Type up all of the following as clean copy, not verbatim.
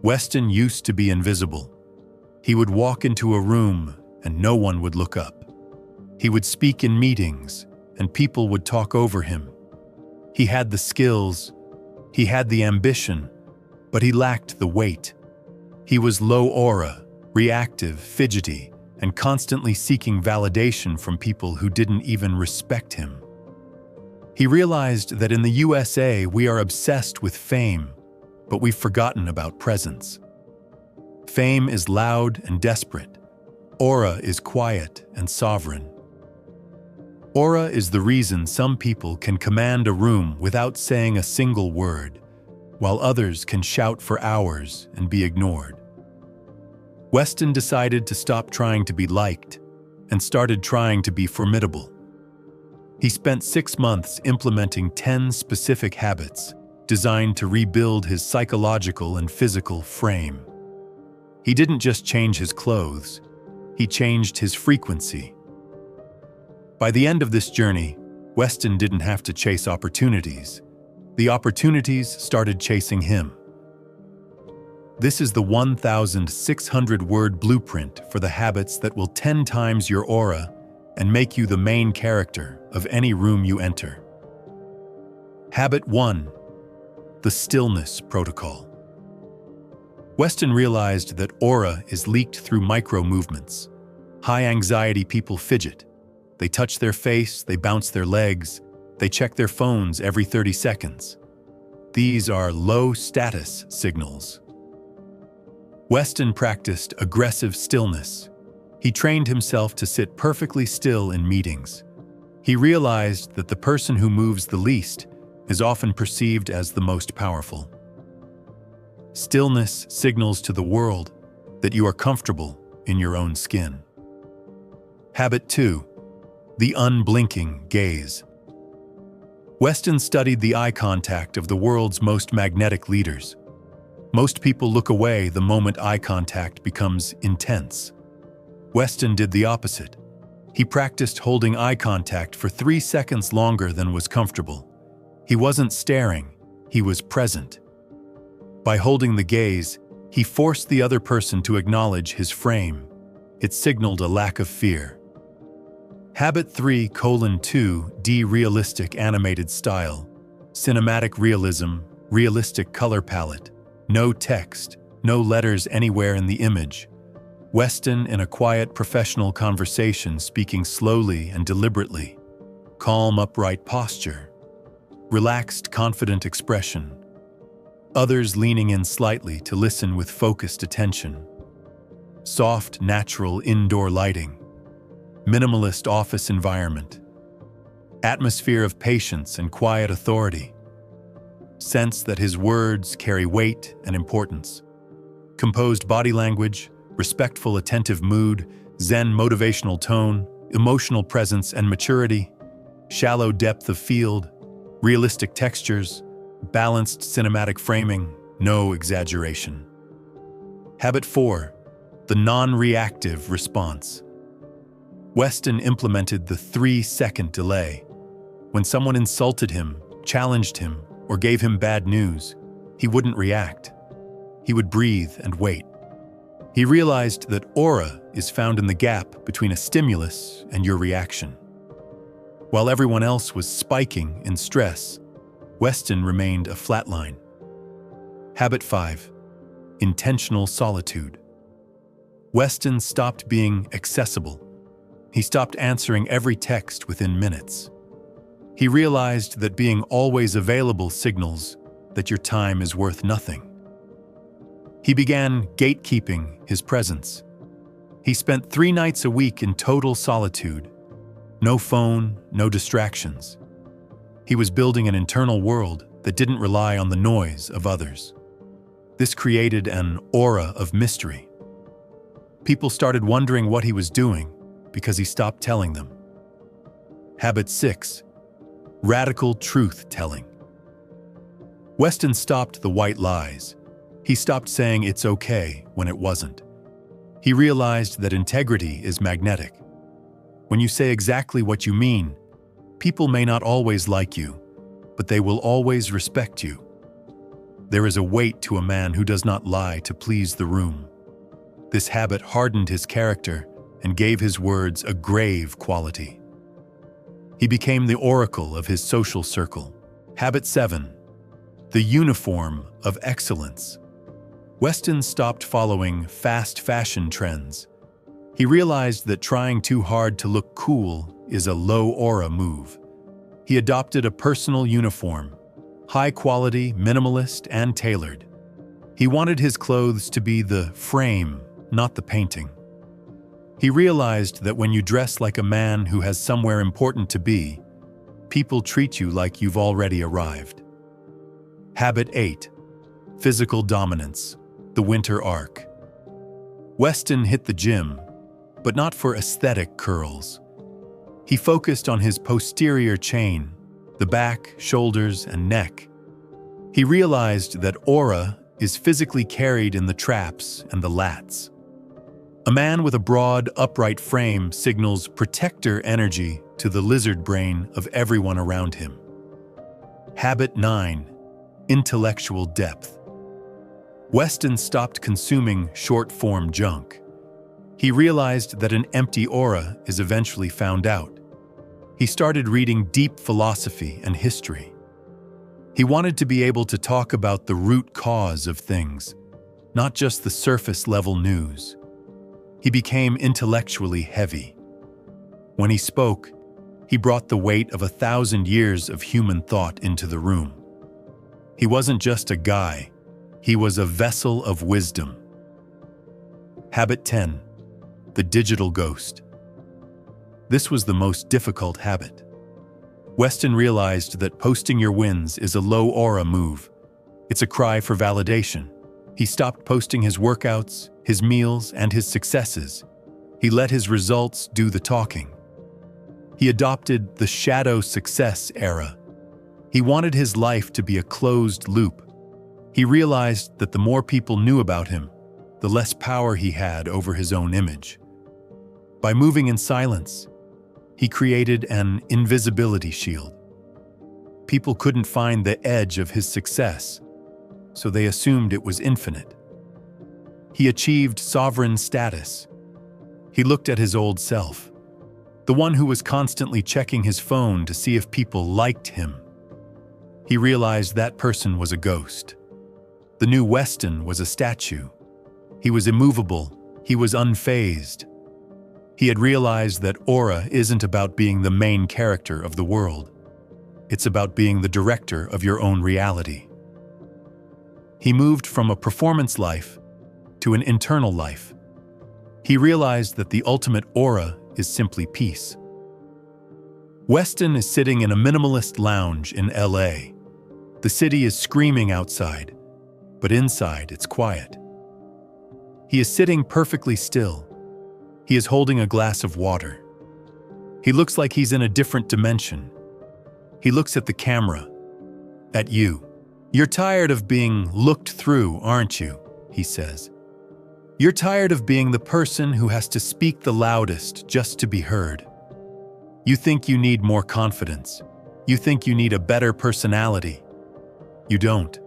Weston used to be invisible. He would walk into a room and no one would look up. He would speak in meetings and people would talk over him. He had the skills, he had the ambition, but he lacked the weight. He was low aura, reactive, fidgety, and constantly seeking validation from people who didn't even respect him. He realized that in the USA we are obsessed with fame, but we've forgotten about presence. Fame is loud and desperate. Aura is quiet and sovereign. Aura is the reason some people can command a room without saying a single word, while others can shout for hours and be ignored. Weston decided to stop trying to be liked and started trying to be formidable. He spent 6 months implementing 10 specific habits designed to rebuild his psychological and physical frame. He didn't just change his clothes, he changed his frequency. By the end of this journey, Weston didn't have to chase opportunities. The opportunities started chasing him. This is the 1,600-word blueprint for the habits that will 10 times your aura and make you the main character of any room you enter. Habit 1. The stillness protocol. Weston realized that aura is leaked through micro-movements. High-anxiety people fidget. They touch their face, they bounce their legs, they check their phones every 30 seconds. These are low-status signals. Weston practiced aggressive stillness. He trained himself to sit perfectly still in meetings. He realized that the person who moves the least is often perceived as the most powerful. Stillness signals to the world that you are comfortable in your own skin. Habit 2. The unblinking gaze. Weston studied the eye contact of the world's most magnetic leaders. Most people look away the moment eye contact becomes intense. Weston did the opposite. He practiced holding eye contact for 3 seconds longer than was comfortable. He wasn't staring, he was present. By holding the gaze, he forced the other person to acknowledge his frame. It signaled a lack of fear. Habit 3:2 Realistic animated style. Cinematic realism, realistic color palette. No text, no letters anywhere in the image. Weston in a quiet professional conversation speaking slowly and deliberately. Calm, upright posture. Relaxed, confident expression. Others leaning in slightly to listen with focused attention. Soft, natural indoor lighting. Minimalist office environment. Atmosphere of patience and quiet authority. Sense that his words carry weight and importance. Composed body language, respectful attentive mood, zen motivational tone, emotional presence and maturity, shallow depth of field, realistic textures, balanced cinematic framing, no exaggeration. Habit 4. The non-reactive response. Weston implemented the 3-second delay. When someone insulted him, challenged him, or gave him bad news, he wouldn't react. He would breathe and wait. He realized that aura is found in the gap between a stimulus and your reaction. While everyone else was spiking in stress, Weston remained a flatline. Habit 5. Intentional solitude. Weston stopped being accessible. He stopped answering every text within minutes. He realized that being always available signals that your time is worth nothing. He began gatekeeping his presence. He spent 3 nights a week in total solitude. No phone, no distractions. He was building an internal world that didn't rely on the noise of others. This created an aura of mystery. People started wondering what he was doing because he stopped telling them. Habit 6. Radical truth-telling. Weston stopped the white lies. He stopped saying it's okay when it wasn't. He realized that integrity is magnetic. When you say exactly what you mean, people may not always like you, but they will always respect you. There is a weight to a man who does not lie to please the room. This habit hardened his character and gave his words a grave quality. He became the oracle of his social circle. Habit 7. The uniform of excellence. Weston stopped following fast fashion trends. He realized that trying too hard to look cool is a low-aura move. He adopted a personal uniform, high-quality, minimalist, and tailored. He wanted his clothes to be the frame, not the painting. He realized that when you dress like a man who has somewhere important to be, people treat you like you've already arrived. Habit 8. Physical dominance. The winter arc. Weston hit the gym, but not for aesthetic curls. He focused on his posterior chain, the back, shoulders, and neck. He realized that aura is physically carried in the traps and the lats. A man with a broad, upright frame signals protector energy to the lizard brain of everyone around him. Habit 9. Intellectual depth. Weston stopped consuming short-form junk. He realized that an empty aura is eventually found out. He started reading deep philosophy and history. He wanted to be able to talk about the root cause of things, not just the surface-level news. He became intellectually heavy. When he spoke, he brought the weight of 1,000 years of human thought into the room. He wasn't just a guy, he was a vessel of wisdom. Habit 10. The digital ghost. This was the most difficult habit. Weston realized that posting your wins is a low-aura move. It's a cry for validation. He stopped posting his workouts, his meals, and his successes. He let his results do the talking. He adopted the shadow success era. He wanted his life to be a closed loop. He realized that the more people knew about him, the less power he had over his own image. By moving in silence, he created an invisibility shield. People couldn't find the edge of his success, so they assumed it was infinite. He achieved sovereign status. He looked at his old self, the one who was constantly checking his phone to see if people liked him. He realized that person was a ghost. The new Weston was a statue. He was immovable. He was unfazed. He had realized that aura isn't about being the main character of the world. It's about being the director of your own reality. He moved from a performance life to an internal life. He realized that the ultimate aura is simply peace. Weston is sitting in a minimalist lounge in LA. The city is screaming outside, but inside it's quiet. He is sitting perfectly still. He is holding a glass of water. He looks like he's in a different dimension. He looks at the camera, at you. "You're tired of being looked through, aren't you?" he says. "You're tired of being the person who has to speak the loudest just to be heard. You think you need more confidence. You think you need a better personality. You don't.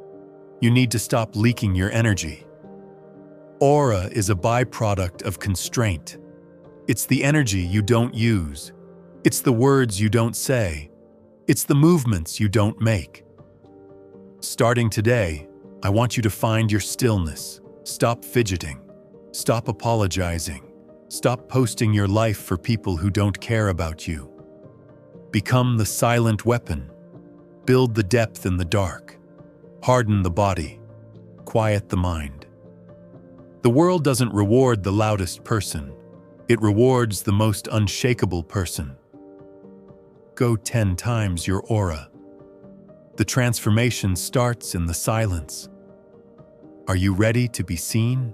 You need to stop leaking your energy." Aura is a byproduct of constraint. It's the energy you don't use. It's the words you don't say. It's the movements you don't make. Starting today, I want you to find your stillness. Stop fidgeting. Stop apologizing. Stop posting your life for people who don't care about you. Become the silent weapon. Build the depth in the dark. Harden the body. Quiet the mind. The world doesn't reward the loudest person. It rewards the most unshakable person. Go 10 times your aura. The transformation starts in the silence. Are you ready to be seen?